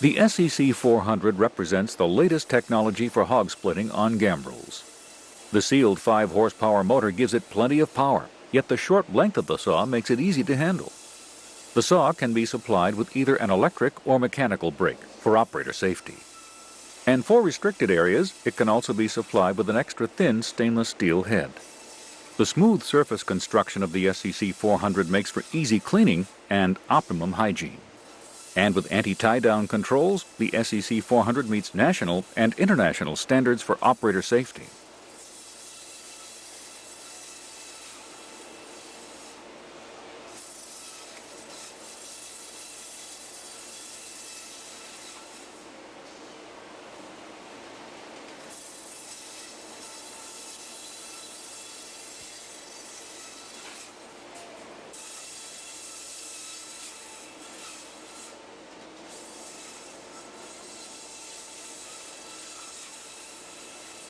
The SEC 400 represents the latest technology for hog splitting on gambrels. The sealed 5-horsepower motor gives it plenty of power, yet the short length of the saw makes it easy to handle. The saw can be supplied with either an electric or mechanical brake for operator safety. And for restricted areas, it can also be supplied with an extra thin stainless steel head. The smooth surface construction of the SEC 400 makes for easy cleaning and optimum hygiene. And with anti-tie-down controls, the SEC 400 meets national and international standards for operator safety.